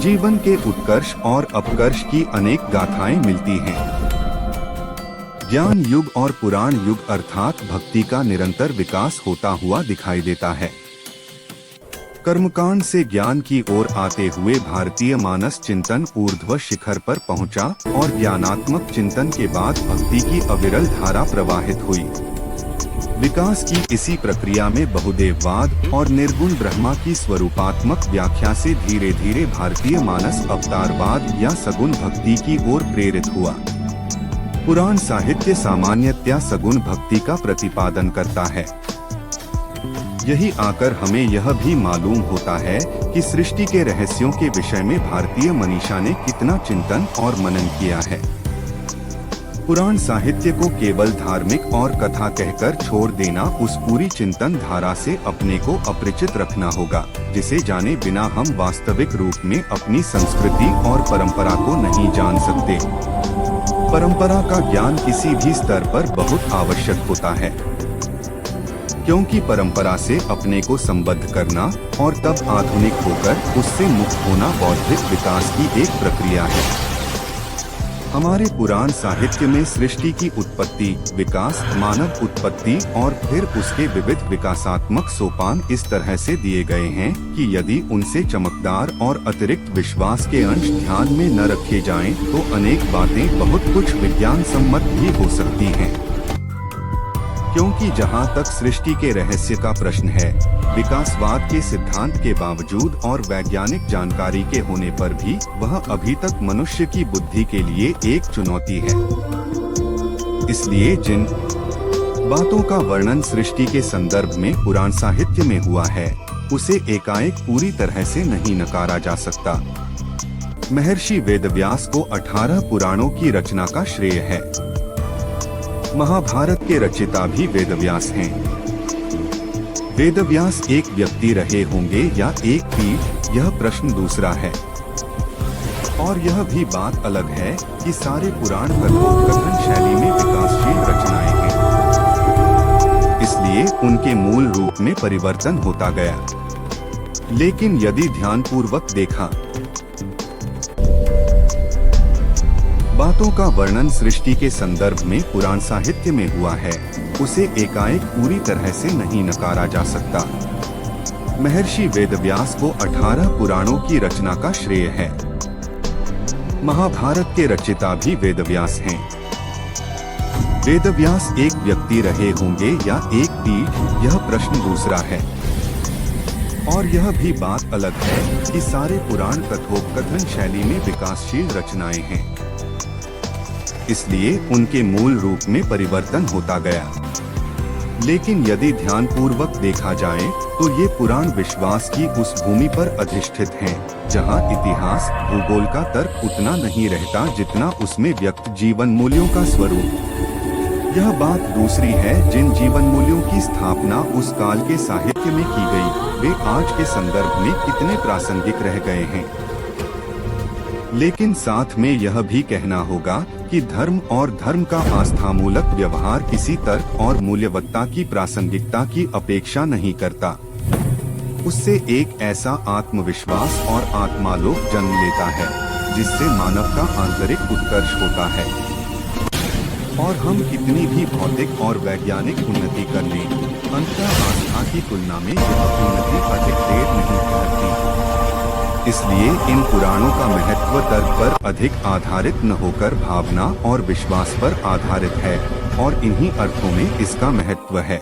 जीवन के उत्कर्ष और अपकर्ष की अनेक गाथाएं मिलती हैं। ज्ञान युग और पुराण युग अर्थात भक्ति का निरंतर विकास होता हुआ दिखाई देता है। कर्मकांड से ज्ञान की ओर आते हुए भारतीय मानस चिंतन ऊर्ध्व शिखर पर पहुंचा और ज्ञानात्मक चिंतन के बाद भक्ति की अविरल धारा प्रवाहित हुई। विकास की इसी प्रक्रिया में बहुदेववाद और निर्गुण ब्रह्मा की स्वरूपात्मक व्याख्या से धीरे धीरे भारतीय मानस अवतारवाद या सगुण भक्ति की ओर प्रेरित हुआ। पुराण साहित्य सामान्यतया सगुण भक्ति का प्रतिपादन करता है। यही आकर हमें यह भी मालूम होता है कि सृष्टि के रहस्यों के विषय में भारतीय मनीषा ने कितना चिंतन और मनन किया है। पुराण साहित्य को केवल धार्मिक और कथा कहकर छोड़ देना उस पूरी चिंतन धारा से अपने को अपरिचित रखना होगा, जिसे जाने बिना हम वास्तविक रूप में अपनी संस्कृति और परंपरा को नहीं जान सकते। परंपरा का ज्ञान किसी भी स्तर पर बहुत आवश्यक होता है, क्योंकि परंपरा से अपने को संबद्ध करना और तब आधुनिक होकर उससे मुक्त होना बौद्धिक विकास की एक प्रक्रिया है। हमारे पुराण साहित्य में सृष्टि की उत्पत्ति, विकास, मानव उत्पत्ति और फिर उसके विविध विकासात्मक सोपान इस तरह से दिए गए हैं कि यदि उनसे चमकदार और अतिरिक्त विश्वास के अंश ध्यान में न रखे जाएं, तो अनेक बातें बहुत कुछ विज्ञान सम्मत भी हो सकती हैं। क्योंकि जहाँ तक सृष्टि के रहस्य का प्रश्न है, विकासवाद के सिद्धांत के बावजूद और वैज्ञानिक जानकारी के होने पर भी वह अभी तक मनुष्य की बुद्धि के लिए एक चुनौती है। इसलिए जिन बातों का वर्णन सृष्टि के संदर्भ में पुराण साहित्य में हुआ है, उसे एकाएक पूरी तरह से नहीं नकारा जा सकता। महर्षि वेदव्यास को 18 पुराणों की रचना का श्रेय है। महाभारत के रचयिता भी वेदव्यास हैं। वेदव्यास एक व्यक्ति रहे होंगे या एक पीढ़ी, यह प्रश्न दूसरा है। और यह भी बात अलग है कि सारे पुराण कथन शैली में विकासशील रचनाएं हैं, इसलिए उनके मूल रूप में परिवर्तन होता गया। लेकिन यदि ध्यानपूर्वक देखा, बातों का वर्णन सृष्टि के संदर्भ में पुराण साहित्य में हुआ है, उसे एकाएक पूरी तरह से नहीं नकारा जा सकता। महर्षि वेदव्यास को 18 पुराणों की रचना का श्रेय है। महाभारत के रचयिता भी वेदव्यास हैं। वेदव्यास एक व्यक्ति रहे होंगे या एक पीढ़ी, यह प्रश्न दूसरा है। और यह भी बात अलग है कि सारे पुराण कथोपकथन शैली में विकासशील रचनाएं हैं, इसलिए उनके मूल रूप में परिवर्तन होता गया। लेकिन यदि ध्यानपूर्वक देखा जाए तो ये पुराण विश्वास की उस भूमि पर अधिष्ठित हैं, जहाँ इतिहास, भूगोल का तर्क उतना नहीं रहता जितना उसमें व्यक्त जीवन मूल्यों का स्वरूप। यह बात दूसरी है, जिन जीवन मूल्यों की स्थापना उस काल के साहित्य में की गई, वे आज के संदर्भ में कितने प्रासंगिक रह गए हैं। लेकिन साथ में यह भी कहना होगा कि धर्म और धर्म का आस्थामूलक व्यवहार किसी तर्क और मूल्यवत्ता की प्रासंगिकता की अपेक्षा नहीं करता। उससे एक ऐसा आत्मविश्वास और आत्मालोक जन्म लेता है, जिससे मानव का आंतरिक उत्कर्ष होता है। और हम कितनी भी भौतिक और वैज्ञानिक उन्नति कर लें, अंततः आस्था की तुलना में यह उन्नति अधिक देर नहीं ठहरती। इसलिए इन पुराणों का महत्व तर्क पर अधिक आधारित न होकर भावना और विश्वास पर आधारित है, और इन्हीं अर्थों में इसका महत्व है।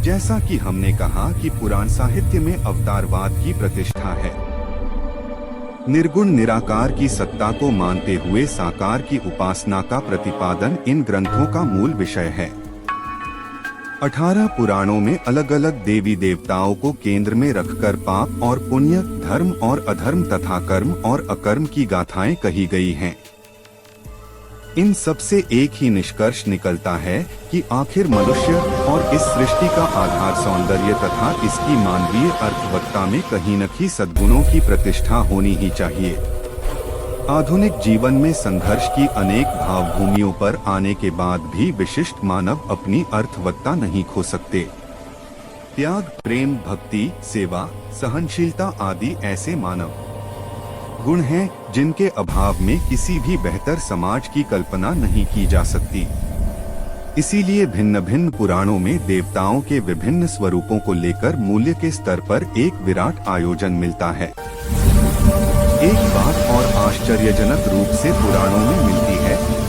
जैसा कि हमने कहा कि पुराण साहित्य में अवतारवाद की प्रतिष्ठा है। निर्गुण निराकार की सत्ता को मानते हुए साकार की उपासना का प्रतिपादन इन ग्रंथों का मूल विषय है। 18 पुराणों में अलग अलग देवी देवताओं को केंद्र में रखकर पाप और पुण्य, धर्म और अधर्म तथा कर्म और अकर्म की गाथाएं कही गई हैं। इन सब से एक ही निष्कर्ष निकलता है कि आखिर मनुष्य और इस सृष्टि का आधार सौंदर्य तथा इसकी मानवीय अर्थवत्ता में कहीं न कहीं सद्गुणों की प्रतिष्ठा होनी ही चाहिए। आधुनिक जीवन में संघर्ष की अनेक भावभूमियों पर आने के बाद भी विशिष्ट मानव अपनी अर्थवत्ता नहीं खो सकते। त्याग, प्रेम, भक्ति, सेवा, सहनशीलता आदि ऐसे मानव गुण हैं जिनके अभाव में किसी भी बेहतर समाज की कल्पना नहीं की जा सकती। इसीलिए भिन्न भिन्न पुराणों में देवताओं के विभिन्न स्वरूपों को लेकर मूल्य के स्तर पर एक विराट आयोजन मिलता है। एक बात और आश्चर्यजनक रूप से पुराणों में मिलती है